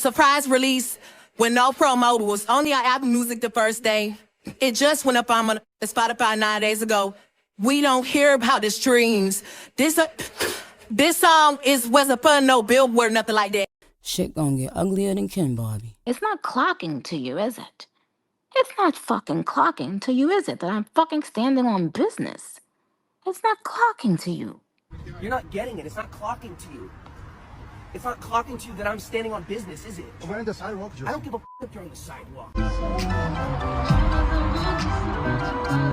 surprise release with no promo. It was only on Apple Music the first day. It just went up on Spotify 9 days ago. We don't hear about the streams. This song wasn't put no billboard, nothing like that. Shit gonna get uglier than Ken, Barbie. It's not clocking to you, is it? It's not fucking clocking to you, is it? That I'm fucking standing on business. It's not clocking to you. You're not getting it. It's not clocking to you. It's not clocking to you that I'm standing on business, is it? We're on the sidewalk, Joe. I don't give a f if you're on the sidewalk.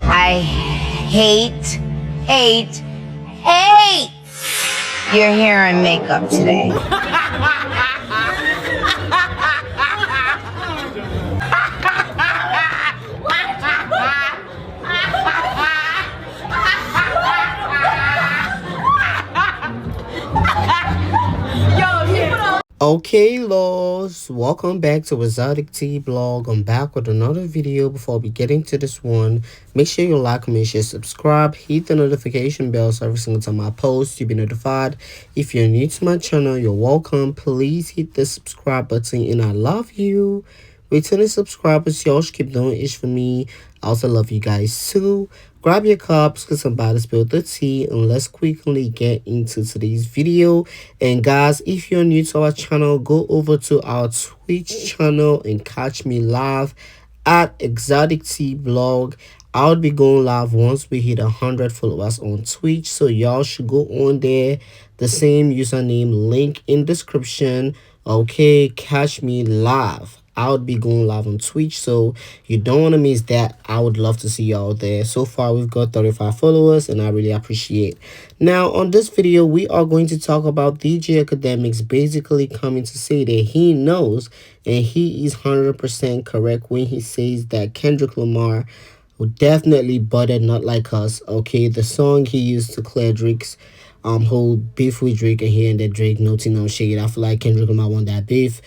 I hate your hair and makeup today. Okay, Laws, welcome back to Exoticteablog. I'm back with another video. Before we get into this one, make sure you like, comment, share, subscribe, hit the notification bell so every single time I post you'll be notified. If you're new to my channel, you're welcome. Please hit the subscribe button and I love you. Returning subscribers, y'all should keep doing it for me. I also love you guys too. Grab your cups because I'm about to spill the tea, and let's quickly get into today's video. And guys, if you're new to our channel, go over to our Twitch channel and catch me live at Exoticteablog. I'll be going live once we hit 100 followers on Twitch, so y'all should go on there. The same username, link in description. Okay, catch me live. I would be going live on Twitch, so you don't want to miss that. I would love to see y'all there. So far, we've got 35 followers, and I really appreciate. Now, on this video, we are going to talk about DJ Academics basically coming to say that he knows, and he is 100% correct when he says that Kendrick Lamar will definitely butter Not Like Us. Okay, the song he used to clear Drake's whole beef with Drake, and he ended Drake noting no shade. I feel like Kendrick Lamar won that beef.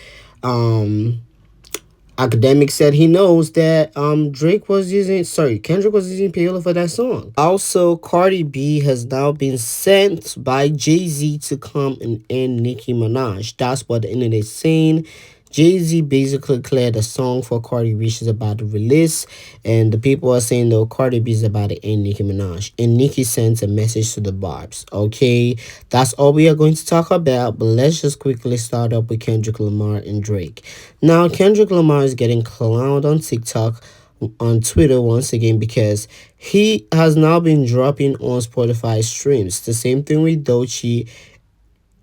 Academic said he knows that Kendrick was using Payola for that song. Also, Cardi B has now been sent by Jay-Z to come and end Nicki Minaj. That's what the internet is saying. Jay-Z basically cleared a song for Cardi B she's about to release, and the people are saying though Cardi B is about to end Nicki Minaj, and Nicki sends a message to the Barbs. Okay, that's all we are going to talk about, but let's just quickly start up with Kendrick Lamar and Drake. Now, Kendrick Lamar is getting clowned on TikTok, on Twitter once again, because he has now been dropping on Spotify streams. The same thing with Doechii,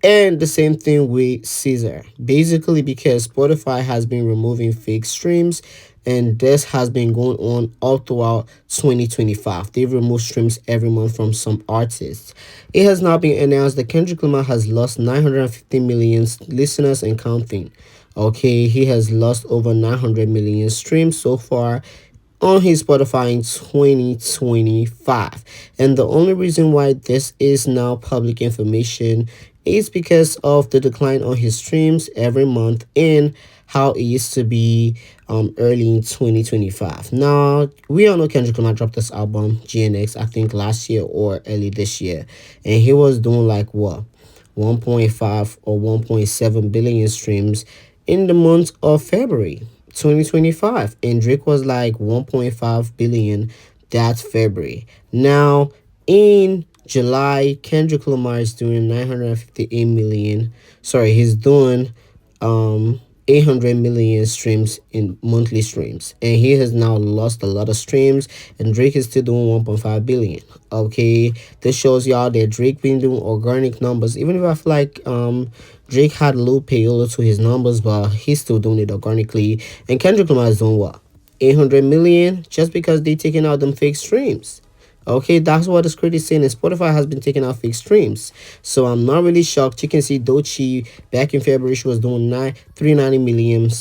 and the same thing with Caesar. Basically because Spotify has been removing fake streams, and this has been going on all throughout 2025. They've removed streams every month from some artists. It has now been announced that Kendrick Lamar has lost 950 million listeners and counting. Okay, he has lost over 900 million streams so far on his Spotify in 2025. And the only reason why this is now public information is because of the decline on his streams every month and how it used to be early in 2025. Now, we all know Kendrick Lamar dropped this album, GNX, I think last year or early this year. And he was doing like what? 1.5 or 1.7 billion streams in the month of February 2025. And Drake was like 1.5 billion that February. Now, in July, Kendrick Lamar is doing 958 million. Sorry, he's doing 800 million streams in monthly streams, and he has now lost a lot of streams, and Drake is still doing 1.5 billion. Okay, this shows y'all that Drake been doing organic numbers, even if I feel like Drake had low payola to his numbers, but he's still doing it organically. And Kendrick Lamar is doing what, 800 million just because they taking out them fake streams. Okay, that's what the script is saying, and Spotify has been taking out fake streams. So I'm not really shocked. You can see Doechii back in February, she was doing 390 million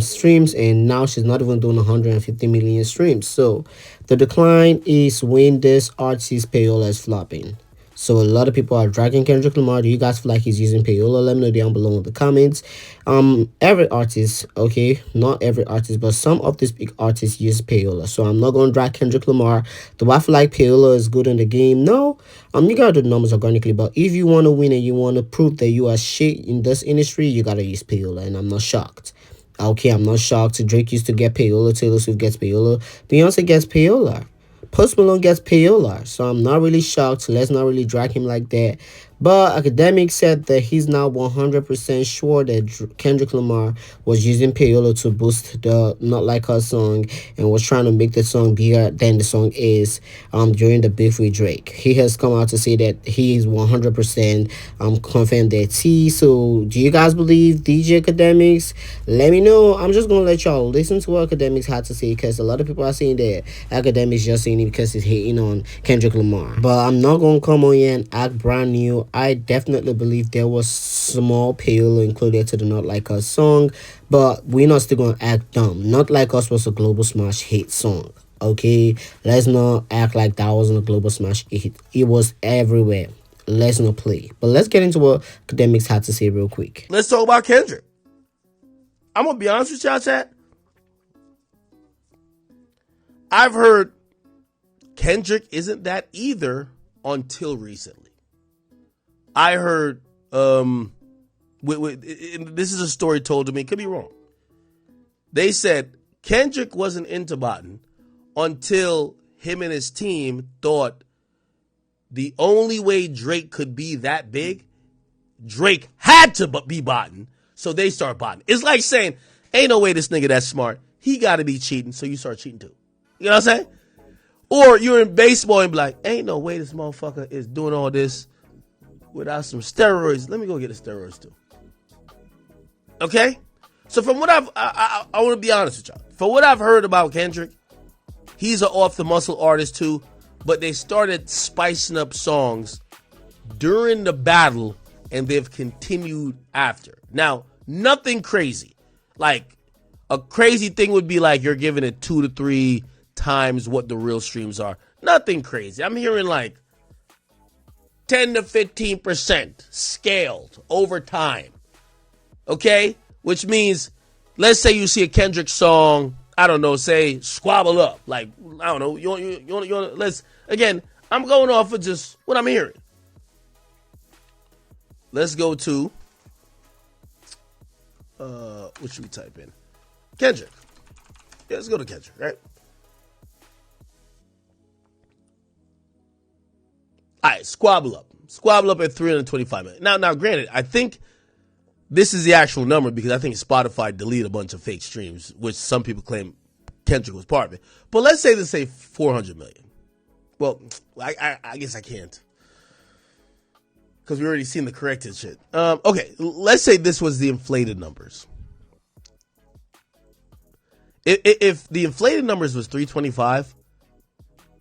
streams, and now she's not even doing 150 million streams. So the decline is when this artist's payola is flopping. So a lot of people are dragging Kendrick Lamar. Do you guys feel like he's using payola? Let me know down below in the comments. Every artist, okay, not every artist, but some of these big artists use payola. So I'm not gonna drag Kendrick Lamar. Do I feel like payola is good in the game? No. You gotta do the numbers organically, but if you want to win and you want to prove that you are shit in this industry, you gotta use payola, and I'm not shocked. Okay, I'm not shocked. Drake used to get payola. Taylor Swift gets payola. Beyonce gets payola. Post Malone gets payola, so I'm not really shocked. Let's not really drag him like that. But Academic said that he's now 100% sure that Kendrick Lamar was using payola to boost the Not Like Us song and was trying to make the song bigger than the song is during the beef with Drake. He has come out to say that he is 100% confident that So do you guys believe DJ Academics? Let me know. I'm just going to let y'all listen to what Academics had to say, because a lot of people are saying that Academics just saying it because he's hating on Kendrick Lamar. But I'm not going to come on here and act brand new. I definitely believe there was small payola included to the Not Like Us song, but we're not still gonna act dumb. Not Like Us was a global smash hit song. Okay, let's not act like that wasn't a global smash hit. It was everywhere. Let's not play. But let's get into what Academics had to say real quick. Let's talk about Kendrick. I'm gonna be honest with y'all, chat. I've heard Kendrick isn't that either until recently. I heard, this is a story told to me, could be wrong. They said Kendrick wasn't into botting until him and his team thought the only way Drake could be that big, Drake had to be botting, so they start botting. It's like saying, ain't no way this nigga that smart, he gotta be cheating, so you start cheating too. You know what I'm saying? Or you're in baseball and be like, ain't no way this motherfucker is doing all this without some steroids. Let me go get the steroids too. Okay? So from what I want to be honest with y'all. From what I've heard about Kendrick, he's an off the muscle artist too, but they started spicing up songs during the battle and they've continued after. Now, nothing crazy. Like, a crazy thing would be like you're giving it 2 to 3 times what the real streams are. Nothing crazy. I'm hearing like 10 to 15% scaled over time. Okay? Which means, let's say you see a Kendrick song, I don't know, say Squabble Up. Like, I don't know, you want let's, again, I'm going off of just what I'm hearing. Let's go to, what should we type in? Kendrick. Yeah, let's go to Kendrick, right? All right, Squabble Up. Squabble Up at 325 million. Now, granted, I think this is the actual number because I think Spotify deleted a bunch of fake streams, which some people claim Kendrick was part of it. But let's say 400 million. Well, I guess I can't, because we already seen the corrected shit. Okay, let's say this was the inflated numbers. If the inflated numbers was 325,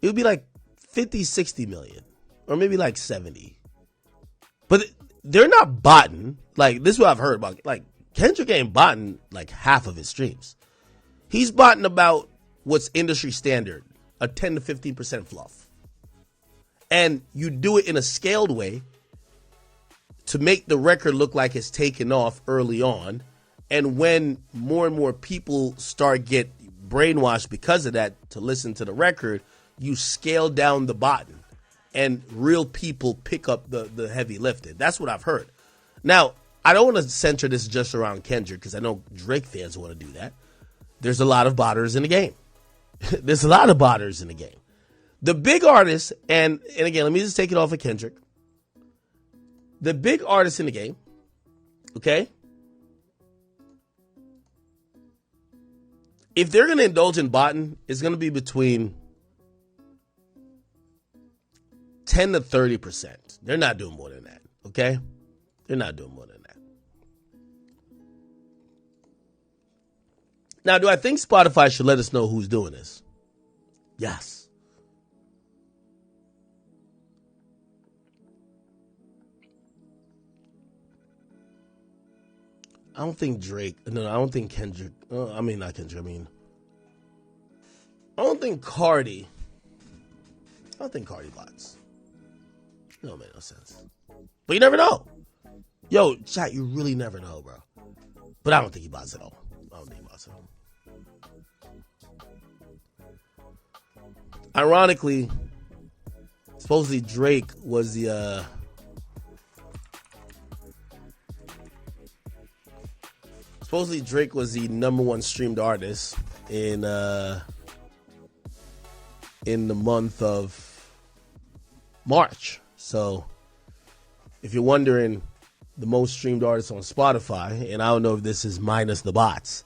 it would be like 50, 60 million. Or maybe like 70. But they're not botting. Like, this is what I've heard about. Like, Kendrick ain't botting like half of his streams. He's botting about what's industry standard, a 10 to 15% fluff. And you do it in a scaled way to make the record look like it's taken off early on. And when more and more people start get brainwashed because of that to listen to the record, you scale down the bottom. And real people pick up the heavy lifting. That's what I've heard. Now, I don't want to center this just around Kendrick, because I know Drake fans want to do that. There's a lot of botters in the game. There's a lot of botters in the game. The big artists, and again, let me just take it off of Kendrick. The big artists in the game, okay? If they're going to indulge in botting, it's going to be between 10 to 30%. They're not doing more than that, okay? They're not doing more than that. Now, do I think Spotify should let us know who's doing this? Yes. I don't think Drake, no, I don't think Kendrick, not Kendrick, I don't think Cardi bots. It don't make no sense. But you never know. Yo, chat, you really never know, bro. But I don't think he buys it all. I don't think he buys it all. Ironically, supposedly Drake was the number one streamed artist in the month of March. So if you're wondering, the most streamed artist on Spotify, and I don't know if this is minus the bots,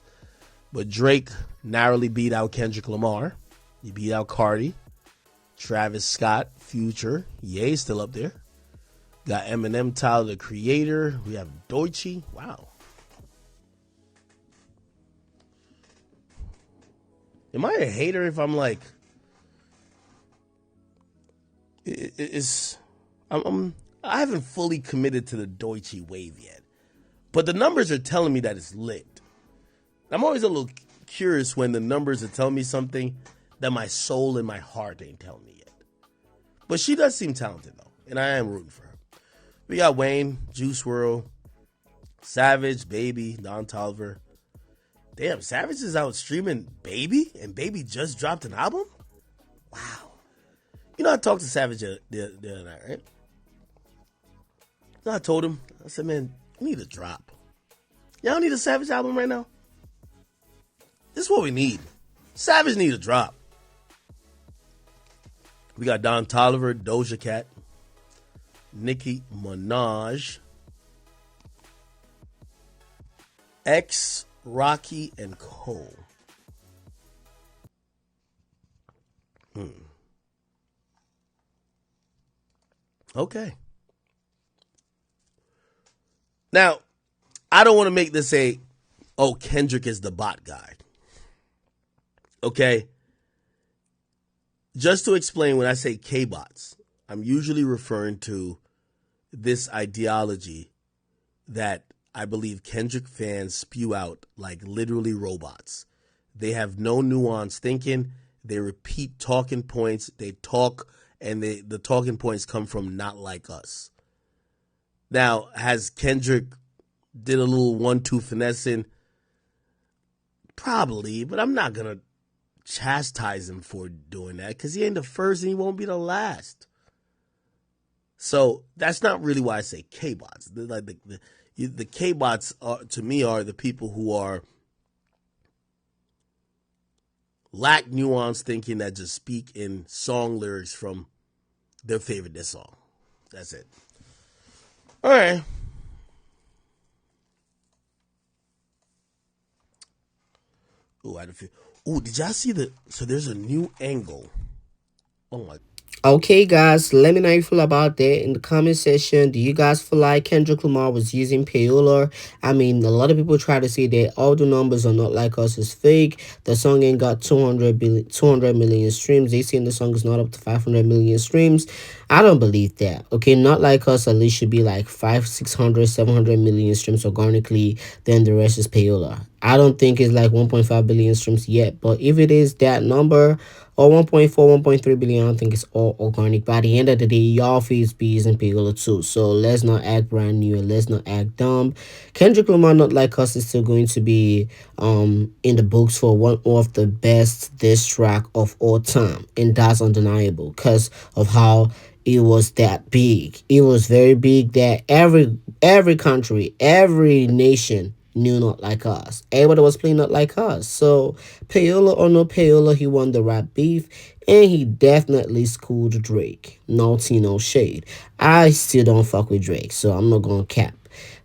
but Drake narrowly beat out Kendrick Lamar. He beat out Cardi, Travis Scott, Future. Ye's still up there. Got Eminem, Tyler, the Creator. We have Doechii. Wow. Am I a hater if I'm like, I haven't fully committed to the Doechii wave yet, but the numbers are telling me that it's lit. I'm always a little curious when the numbers are telling me something that my soul and my heart ain't telling me yet. But she does seem talented though, and I am rooting for her. We got Wayne, Juice WRLD, Savage, Baby, Don Toliver. Damn, Savage is out streaming Baby, and Baby just dropped an album? Wow. You know, I talked to Savage the other night, right? So I told him, I said, man, you need a drop. Y'all need a Savage album right now? This is what we need. Savage need a drop. We got Don Toliver, Doja Cat, Nicki Minaj, X, Rocky, and Cole. Okay. Now, I don't want to make this Kendrick is the bot guy. Okay? Just to explain, when I say K-bots, I'm usually referring to this ideology that I believe Kendrick fans spew out like literally robots. They have no nuanced thinking. They repeat talking points. They talk, and the talking points come from not like us. Now, has Kendrick did a little 1-2 finessing? Probably, but I'm not going to chastise him for doing that because he ain't the first and he won't be the last. So that's not really why I say K-bots. The K-bots to me are the people who lack nuanced thinking that just speak in song lyrics from their favorite diss song. That's it. All right. Oh, I had a feel. Oh, did y'all see so there's a new angle. Oh my. Okay, guys, let me know how you feel about that in the comment section. Do you guys feel like Kendrick Lamar was using Payola? I mean, a lot of people try to say that all the numbers are not like us is fake. The song ain't got 200 million streams. They saying the song is not up to 500 million streams. I don't believe that. Okay, Not Like Us at least should be like 500, 600, 700 million streams organically. Then the rest is Payola. I don't think it's like 1.5 billion streams yet, but if it is that number, or 1.4, 1.3 billion, I don't think it's all organic. By the end of the day, y'all fees be using Payola too. So let's not act brand new and let's not act dumb. Kendrick Lamar, Not Like Us, is still going to be in the books for one of the best diss track of all time, and that's undeniable because of how it was that big. It was very big that every country, every nation knew Not Like Us. Everybody was playing Not Like Us. So Payola or no Payola, he won the rap beef, and he definitely schooled Drake. No tea, no shade. I still don't fuck with Drake, so I'm not gonna cap.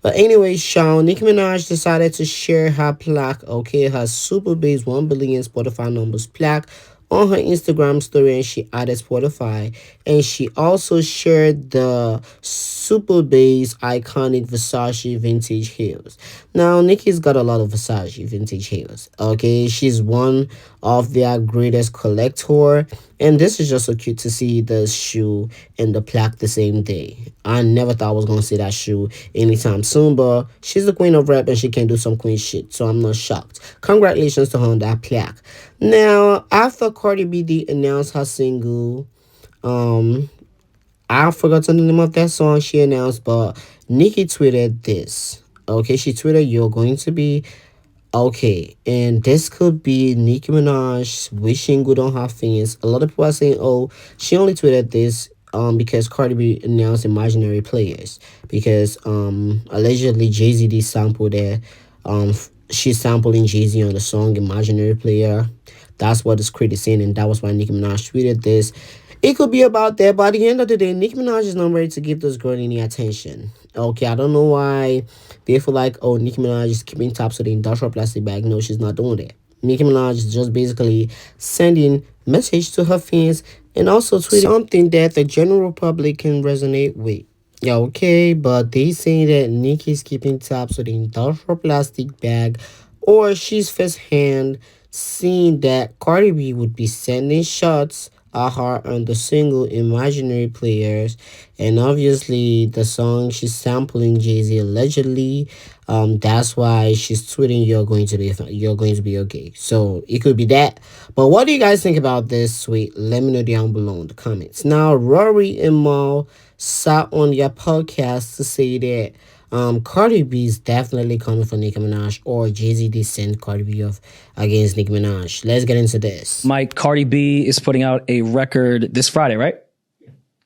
But anyway, Sean, Nicki Minaj decided to share her plaque, okay, her Super Bass 1 billion Spotify numbers plaque on her Instagram story, and she added Spotify, and she also shared the Super Bass iconic Versace vintage heels. Now, Nicki's got a lot of Versace vintage heels, okay? She's one of their greatest collector, and this is just so cute to see the shoe and the plaque the same day. I never thought I was going to see that shoe anytime soon, but she's the queen of rap and she can do some queen shit, so I'm not shocked. Congratulations to her on that plaque. Now, after Cardi B announced her single, I forgot the name of that song she announced, but Nicki tweeted this. Okay, she tweeted, "You're going to be okay." And this could be Nicki Minaj wishing good on her fans. A lot of people are saying, "Oh, she only tweeted this because Cardi B announced Imaginary Players because allegedly Jay-Z did sample there. She's sampling Jay-Z on the song Imaginary Player. That's what the script is saying, and that was why Nicki Minaj tweeted this. It could be about that, but at the end of the day, Nicki Minaj is not ready to give this girl any attention. Okay, I don't know why they feel like, oh, Nicki Minaj is keeping tabs with the industrial plastic bag. No, she's not doing that. Nicki Minaj is just basically sending message to her fans and also tweeting something that the general public can resonate with. Yeah, okay, but they say that Nicki's keeping tabs with the industrial plastic bag, or she's firsthand seeing that Cardi B would be sending shots at her on the single Imaginary Players, and obviously the song she's sampling Jay-Z allegedly. That's why she's tweeting, you're going to be okay." So it could be that. But what do you guys think about this? Sweet, let me know down below in the comments. Now, Rory and Mal sat on your podcast to say that Cardi B is definitely coming for Nicki Minaj, or Jay-Z did send Cardi B off against Nicki Minaj. Let's get into this. Mike, Cardi B is putting out a record this Friday, right?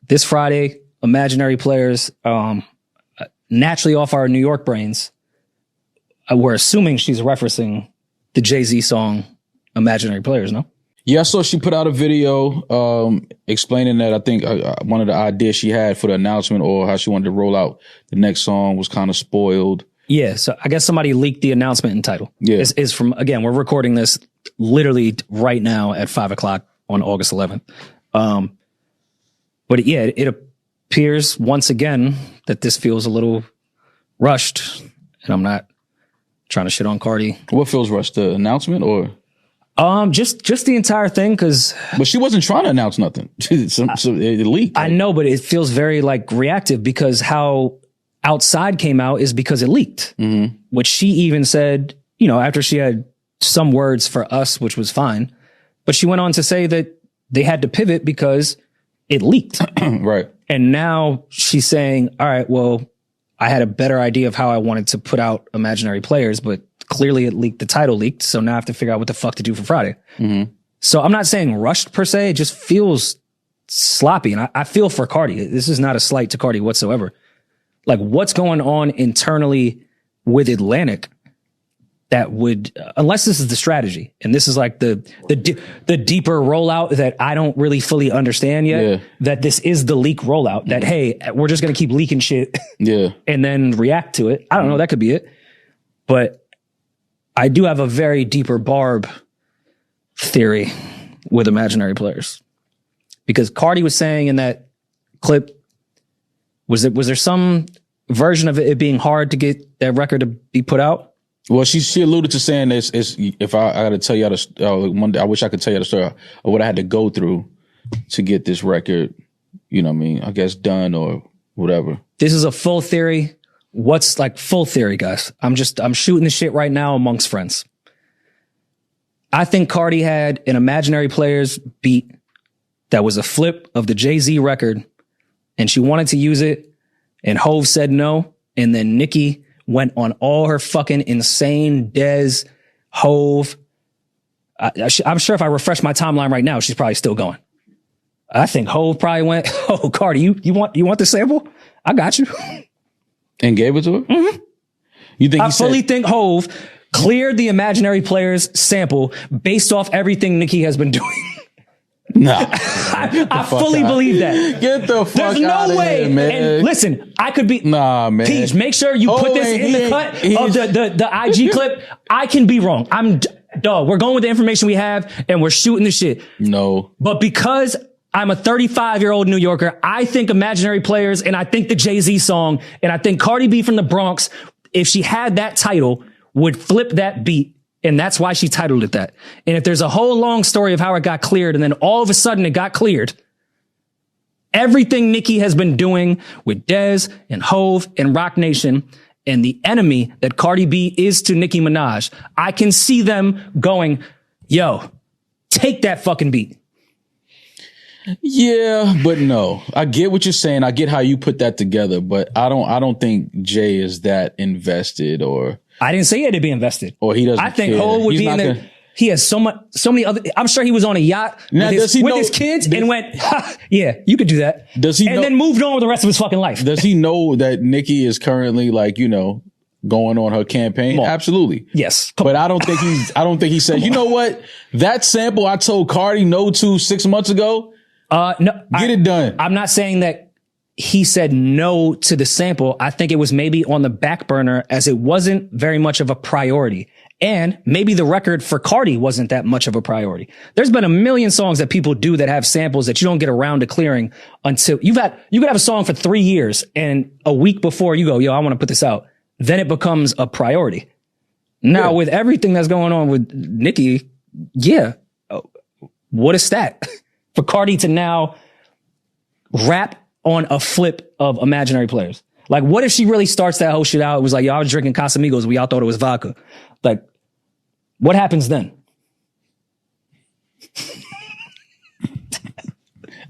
This Friday, Imaginary Players, naturally off our New York brains, we're assuming she's referencing the Jay-Z song Imaginary Players, no? Yeah, I saw she put out a video explaining that I think one of the ideas she had for the announcement or how she wanted to roll out the next song was kind of spoiled. Yeah, so I guess somebody leaked the announcement and title. Yeah. Is from, again, we're recording this literally right now at 5 o'clock on August 11th. But yeah, it appears once again that this feels a little rushed, and I'm not trying to shit on Cardi. What feels rushed? The announcement or? Just the entire thing, because. But she wasn't trying to announce nothing. So it leaked. I know, but it feels very like reactive, because how Outside came out is because it leaked, which she even said, you know, after she had some words for us, which was fine, but she went on to say that they had to pivot because it leaked. Right. And now she's saying, all right, well, I had a better idea of how I wanted to put out Imaginary Players, but clearly it leaked, the title leaked. So now I have to figure out what the fuck to do for Friday. So I'm not saying rushed per se. It just feels sloppy. And I feel for Cardi. This is not a slight to Cardi whatsoever. Like, what's going on internally with Atlantic that would, unless this is the strategy, and this is like the deeper rollout that I don't really fully understand yet, that this is the leak rollout, that, hey, we're just going to keep leaking shit and then react to it. I don't know. That could be it. But I do have a very deeper Barb theory with Imaginary Players, because Cardi was saying in that clip, was there some version of it being hard to get that record to be put out? Well, she alluded to saying this is, if I got to tell you how to, one day, I wish I could tell you the story of what I had to go through to get this record, you know what I mean, I guess done or whatever. This is a full theory. What's like full theory, guys? I'm shooting the shit right now amongst friends. I think Cardi had an Imaginary Players beat that was a flip of the Jay-Z record, and she wanted to use it, and Hove said no, and then Nicki went on all her fucking insane Dez, Hove. I'm sure if I refresh my timeline right now, she's probably still going. I think Hove probably went, oh, Cardi, you want the sample? I got you. And gave it to her? You think I fully think Hove cleared the Imaginary Players sample based off everything Nicki has been doing. Nah. I fully believe that. Get the fuck There's out no of way. here, man. And listen, I could be. Nah, man. Peach, make sure you put this in the cut of the IG clip. I can be wrong. Dog, we're going with the information we have and we're shooting the shit. No. But because I'm a 35-year-old New Yorker, I think Imaginary Players, and I think the Jay-Z song, and I think Cardi B from the Bronx, if she had that title, would flip that beat. And that's why she titled it that. And if there's a whole long story of how it got cleared, and then all of a sudden it got cleared, everything Nicki has been doing with Dez and Hove and Rock Nation, and the enemy that Cardi B is to Nicki Minaj, I can see them going, yo, take that fucking beat. Yeah, but no. I get what you're saying. I get how you put that together, but I don't think Jay is that invested or I didn't say he had to be invested. Or he doesn't I think care. Hov would He's be in not there. gonna- He has so many other. I'm sure he was on a yacht Now, with, does he know- his kids does- and went, ha, yeah, you could do that. Does he and know- then moved on with the rest of his fucking life. Does he know that Nicki is currently like, going on her campaign? Well, Absolutely. Yes. But I don't think he said, you know what? That sample I told Cardi no to 6 months ago. No, Get it done. I'm not saying that he said no to the sample. I think it was maybe on the back burner as it wasn't very much of a priority. And maybe the record for Cardi wasn't that much of a priority. There's been a million songs that people do that have samples that you don't get around to clearing until you could have a song for 3 years and a week before you go, yo, I want to put this out. Then it becomes a priority. Now with everything that's going on with Nicki, yeah, what a stat for Cardi to now rap on a flip of Imaginary Players. Like, what if she really starts that whole shit out? It was like, y'all was drinking Casamigos. We all thought it was vodka. Like, what happens then?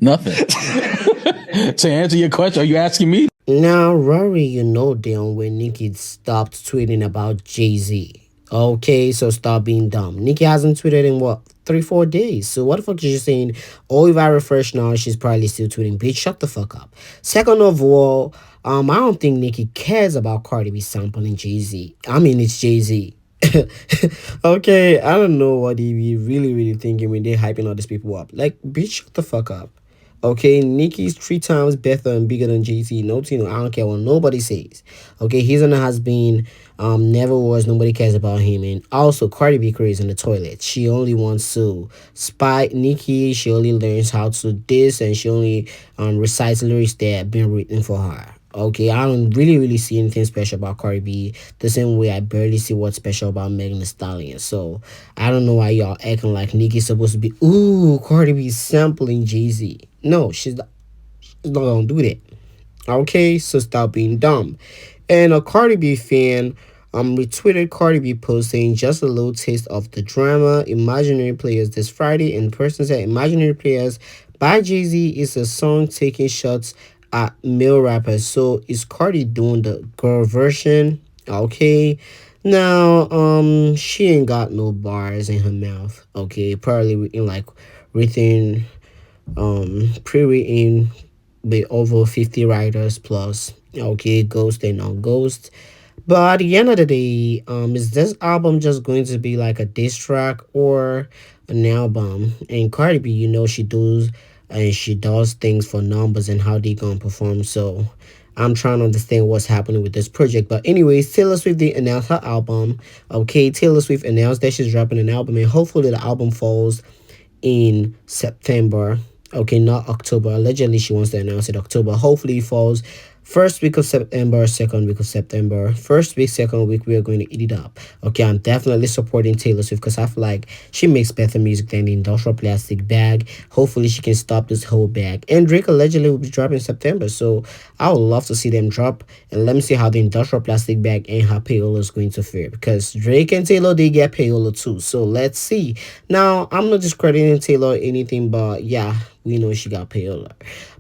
Nothing. To answer your question, are you asking me? Now, Rory, you know damn when Nicki stopped tweeting about Jay-Z. Okay, so stop being dumb. Nicki hasn't tweeted in what, 3-4 days. So what the fuck is you saying? Oh, if I refresh now, she's probably still tweeting. Bitch, shut the fuck up. Second of all, I don't think Nicki cares about Cardi B sampling Jay-Z. I mean, it's Jay-Z. Okay, I don't know what they be really thinking when they're hyping all these people up. Like, bitch, shut the fuck up. Okay, Nicki's 3 times better and bigger than Jay-Z. No, I don't care what nobody says. Okay, he's and has been, never was. Nobody cares about him. And also, Cardi B crazy in the toilet. She only wants to spy Nicki. She only learns how to diss, and she only recites lyrics that have been written for her. Okay, I don't really see anything special about Cardi B. The same way I barely see what's special about Megan Thee Stallion. So I don't know why y'all acting like Nicki's supposed to be, ooh, Cardi B sampling Jay-Z. No, she's not gonna do that. Okay, so stop being dumb. And a Cardi B fan retweeted Cardi B post saying just a little taste of the drama Imaginary Players this Friday, and the person said Imaginary Players by Jay-Z is a song taking shots at male rappers. So is Cardi doing the girl version? Okay. Now, she ain't got no bars in her mouth. Okay, probably in like written, pre-written with over 50 writers plus. Okay, ghost and non-ghost. But at the end of the day, is this album just going to be like a diss track or an album? And Cardi B, you know, she does things for numbers and how they gonna perform. So I'm trying to understand what's happening with this project. But anyways, Taylor Swift did announce her album. Okay, Taylor Swift announced that she's dropping an album, and hopefully the album falls in September. Okay, not October. Allegedly, she wants to announce it October. Hopefully it falls first week of September, second week of September. First week, second week, we are going to eat it up. Okay, I'm definitely supporting Taylor Swift because I feel like she makes better music than the Industrial Plastic Bag. Hopefully she can stop this whole bag. And Drake allegedly will be dropping in September, so I would love to see them drop. And let me see how the Industrial Plastic Bag and how Payola is going to fare, because Drake and Taylor, they get Payola too. So let's see. Now, I'm not discrediting Taylor or anything, but yeah, we know she got Payola.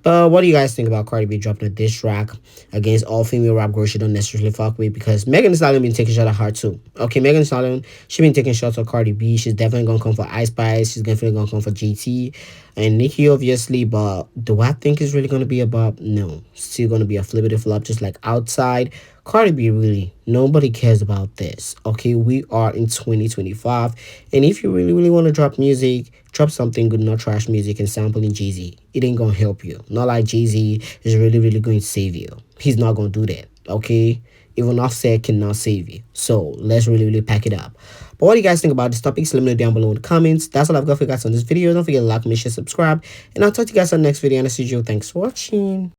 But what do you guys think about Cardi B dropping a diss track against all female rap girls she don't necessarily fuck with? Because Megan Thee Stallion been taking shots at her too. Okay, Megan Thee Stallion, she been taking shots at Cardi B. She's definitely gonna come for Ice Spice. She's definitely gonna come for GT and Nicki, obviously. But do I think it's really gonna be about? No, still gonna be a flippity flop, just like Outside. Cardi B, really, nobody cares about this. Okay, we are in 2025, and if you really want to drop music, drop something good, not trash music and sampling Jay-Z. It ain't gonna help you. Not like Jay-Z is really going to save you. He's not gonna do that. Okay, even Offset cannot save you. So let's really pack it up. But what do you guys think about this topic? So let me know down below in the comments. That's all I've got for you guys on this video. Don't forget to like, comment, share, subscribe, and I'll talk to you guys on the next video. And as usual, thanks for watching.